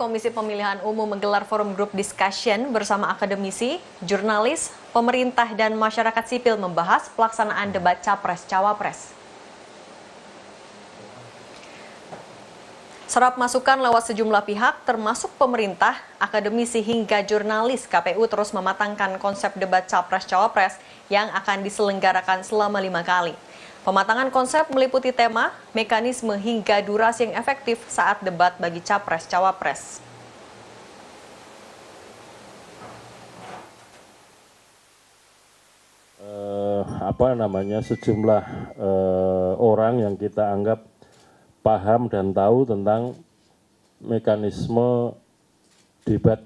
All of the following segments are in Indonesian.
Komisi Pemilihan Umum menggelar forum group discussion bersama akademisi, jurnalis, pemerintah, dan masyarakat sipil membahas pelaksanaan debat Capres-Cawapres. Serap masukan lewat sejumlah pihak, termasuk pemerintah, akademisi hingga jurnalis, KPU terus mematangkan konsep debat Capres-Cawapres yang akan diselenggarakan selama 5 kali. Pematangan konsep meliputi tema, mekanisme hingga durasi yang efektif saat debat bagi Capres-Cawapres. Sejumlah orang yang kita anggap paham dan tahu tentang mekanisme debat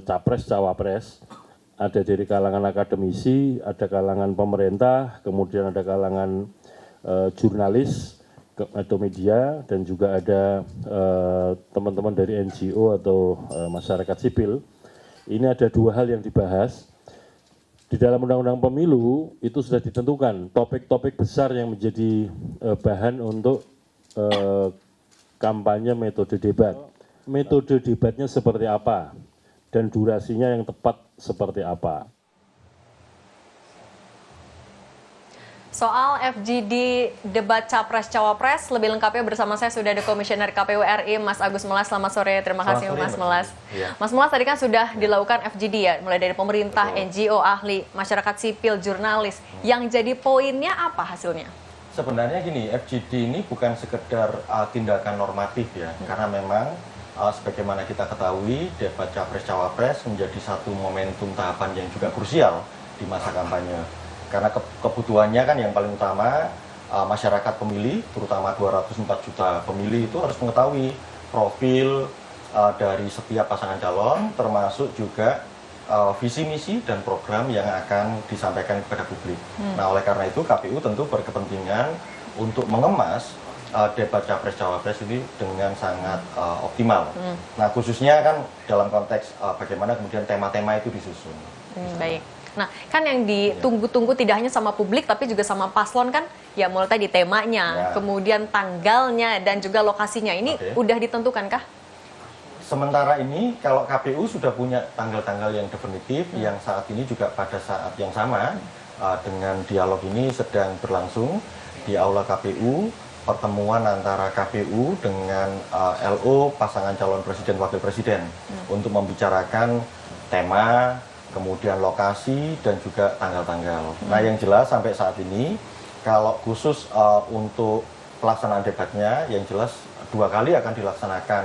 Capres-Cawapres. Ada dari kalangan akademisi, ada kalangan pemerintah, kemudian ada kalangan jurnalis atau media, dan juga ada teman-teman dari NGO atau masyarakat sipil. Ini ada dua hal yang dibahas. Di dalam Undang-Undang Pemilu itu sudah ditentukan topik-topik besar yang menjadi bahan untuk kampanye metode debat. Metode debatnya seperti apa? Dan durasinya yang tepat seperti apa. Soal FGD debat Capres-Cawapres, lebih lengkapnya bersama saya sudah ada Komisioner KPU RI, Mas Agus Melas. Selamat sore, terima kasih Mas Melas. Ya. Mas Melas, tadi kan sudah dilakukan FGD ya, mulai dari pemerintah, NGO, ahli, masyarakat sipil, jurnalis. Yang jadi poinnya apa hasilnya? Sebenarnya gini, FGD ini bukan sekedar tindakan normatif ya, karena memang sebagaimana kita ketahui, debat Capres-Cawapres menjadi satu momentum tahapan yang juga krusial di masa kampanye. Karena kebutuhannya kan yang paling utama, masyarakat pemilih, terutama 204 juta pemilih itu harus mengetahui profil dari setiap pasangan calon, termasuk juga visi misi dan program yang akan disampaikan kepada publik. Nah, oleh karena itu KPU tentu berkepentingan untuk mengemas debat Capres-Cawapres ini dengan sangat optimal. Nah, khususnya kan dalam konteks bagaimana kemudian tema-tema itu disusun. Baik. Nah, kan yang ditunggu-tunggu tidak hanya sama publik tapi juga sama paslon kan, ya mulai tadi temanya, kemudian tanggalnya dan juga lokasinya. Ini udah ditentukan kah? Sementara ini kalau KPU sudah punya tanggal-tanggal yang definitif, yang saat ini juga pada saat yang sama dengan dialog ini sedang berlangsung di Aula KPU, pertemuan antara KPU dengan LO pasangan calon presiden wakil presiden untuk membicarakan tema, kemudian lokasi, dan juga tanggal-tanggal. Nah, yang jelas sampai saat ini, kalau khusus untuk pelaksanaan debatnya, yang jelas 2 kali akan dilaksanakan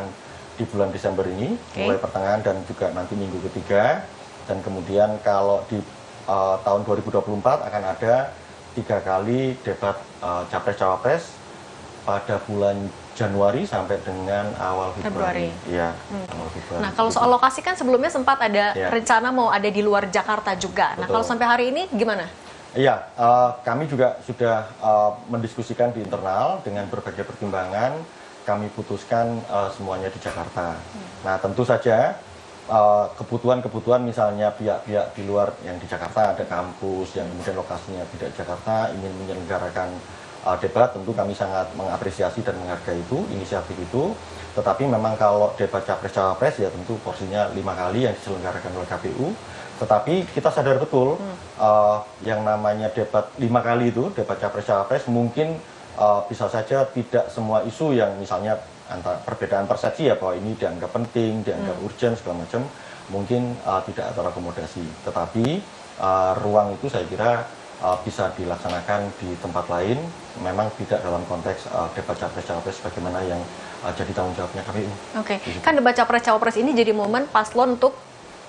di bulan Desember ini, mulai pertengahan dan juga nanti minggu ketiga. Dan kemudian kalau di tahun 2024 akan ada 3 kali debat Capres-Cawapres pada bulan Januari sampai dengan awal Februari. Ya, awal Februari. Nah, kalau soal lokasi kan sebelumnya sempat ada rencana mau ada di luar Jakarta juga. Nah, kalau sampai hari ini gimana? Iya, kami juga sudah mendiskusikan di internal dengan berbagai pertimbangan. Kami putuskan semuanya di Jakarta. Nah, tentu saja kebutuhan-kebutuhan misalnya pihak-pihak di luar yang di Jakarta, ada kampus yang kemudian lokasinya tidak di Jakarta, ingin menyelenggarakan debat, tentu kami sangat mengapresiasi dan menghargai itu, inisiatif itu. Tetapi memang kalau debat Capres-Cawapres ya tentu porsinya 5 kali yang diselenggarakan oleh KPU. Tetapi kita sadar betul yang namanya debat 5 kali itu, debat Capres-Cawapres mungkin bisa saja tidak semua isu yang misalnya antara perbedaan persepsi ya bahwa ini dianggap penting, dianggap urgent segala macam, mungkin tidak terakomodasi. Tetapi ruang itu saya kira bisa dilaksanakan di tempat lain, memang tidak dalam konteks debat Capres-Cawapres bagaimana yang jadi tanggung jawabnya KPU. Oke, kan debat Capres-Cawapres ini jadi momen paslon untuk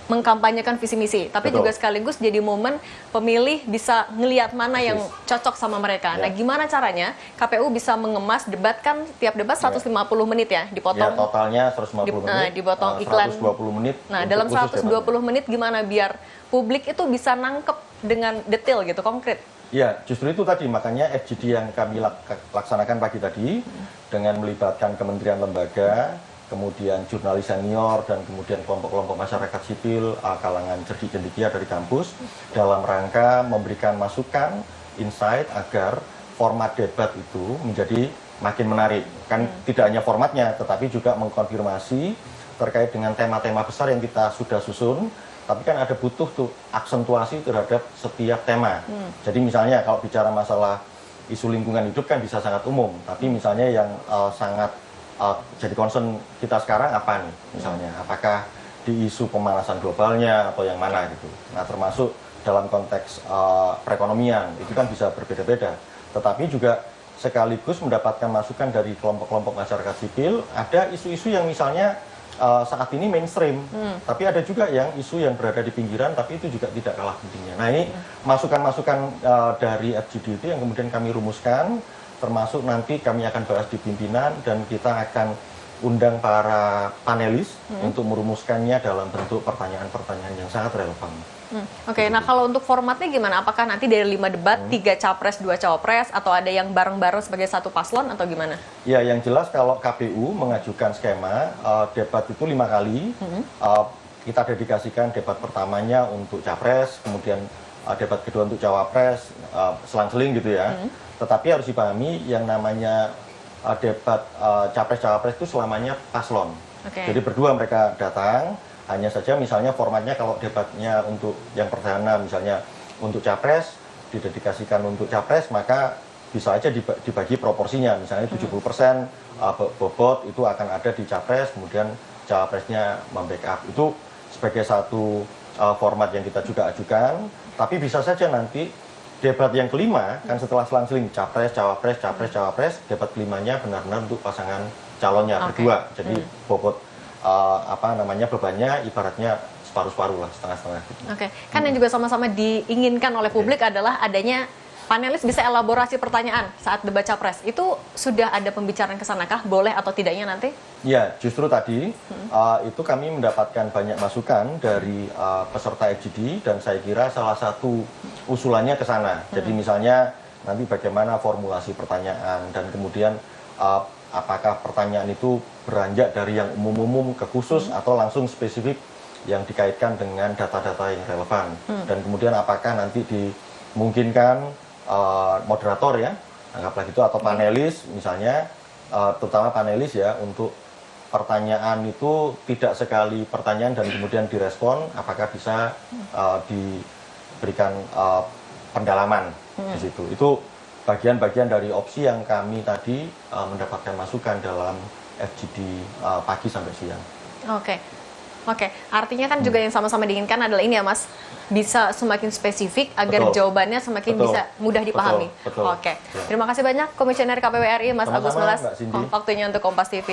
mengkampanyekan visi misi, tapi juga sekaligus jadi momen pemilih bisa ngelihat mana yang cocok sama mereka. Nah, gimana caranya KPU bisa mengemas debat, kan tiap debat 150 menit ya, dipotong. Ya, totalnya 150 menit. Dipotong iklan 120 menit. Nah, dalam 120 menit gimana biar publik itu bisa nangkep dengan detail gitu, konkret. Ya, justru itu tadi, makanya FGD yang kami laksanakan pagi tadi dengan melibatkan kementerian lembaga, kemudian jurnalis senior, dan kemudian kelompok-kelompok masyarakat sipil, kalangan cerdik cendekia dari kampus, dalam rangka memberikan masukan, insight, agar format debat itu menjadi makin menarik. Kan tidak hanya formatnya, tetapi juga mengkonfirmasi terkait dengan tema-tema besar yang kita sudah susun, tapi kan ada butuh tuh aksentuasi terhadap setiap tema. Jadi misalnya kalau bicara masalah isu lingkungan hidup kan bisa sangat umum, tapi misalnya yang sangat jadi concern kita sekarang apa nih? Misalnya apakah di isu pemanasan globalnya atau yang mana gitu. Nah, termasuk dalam konteks perekonomian itu kan bisa berbeda-beda. Tetapi juga sekaligus mendapatkan masukan dari kelompok-kelompok masyarakat sipil, ada isu-isu yang misalnya saat ini mainstream, tapi ada juga yang isu yang berada di pinggiran, tapi itu juga tidak kalah pentingnya. Nah, ini masukan-masukan dari FGD itu yang kemudian kami rumuskan, termasuk nanti kami akan bahas di pimpinan dan kita akan undang para panelis untuk merumuskannya dalam bentuk pertanyaan-pertanyaan yang sangat relevan. Oke, nah kalau untuk formatnya gimana? Apakah nanti dari 5 debat, 3 capres, 2 cawapres, atau ada yang bareng-bareng sebagai satu paslon, atau gimana? Ya, yang jelas kalau KPU mengajukan skema debat itu 5 kali, kita dedikasikan debat pertamanya untuk capres, kemudian debat kedua untuk cawapres, selang-seling gitu ya. Tetapi harus dipahami yang namanya debat capres-cawapres itu selamanya paslon. Jadi berdua mereka datang. Hanya saja misalnya formatnya kalau debatnya untuk yang perdana misalnya untuk capres, didedikasikan untuk capres, maka bisa aja dibagi proporsinya. Misalnya 70% bobot itu akan ada di capres, kemudian cawapresnya membackup. Itu sebagai satu format yang kita juga ajukan. Tapi bisa saja nanti debat yang kelima, kan setelah selang-seling capres, cawapres, capres, cawapres, debat kelimanya benar-benar untuk pasangan calonnya berdua. Jadi bobot bebannya ibaratnya separuh-separuh lah, setengah-setengah gitu. Kan yang juga sama-sama diinginkan oleh publik adalah adanya panelis bisa elaborasi pertanyaan saat debat capres. Itu sudah ada pembicaraan ke sanakah, boleh atau tidaknya nanti? Ya, justru tadi itu kami mendapatkan banyak masukan dari peserta FGD dan saya kira salah satu usulannya ke sana. Jadi misalnya nanti bagaimana formulasi pertanyaan dan kemudian apakah pertanyaan itu beranjak dari yang umum-umum ke khusus atau langsung spesifik yang dikaitkan dengan data-data yang relevan. Dan kemudian apakah nanti dimungkinkan moderator ya, anggaplah gitu, atau panelis misalnya, terutama panelis ya, untuk pertanyaan itu tidak sekali pertanyaan dan kemudian direspon, apakah bisa diberikan pendalaman di situ. Itu bagian-bagian dari opsi yang kami tadi mendapatkan masukan dalam FGD pagi sampai siang. Oke, artinya kan juga yang sama-sama diinginkan adalah ini ya Mas, bisa semakin spesifik agar jawabannya semakin bisa mudah dipahami. Betul. Terima kasih banyak Komisioner KPU RI Mas Agus Melas, waktunya untuk Kompas TV.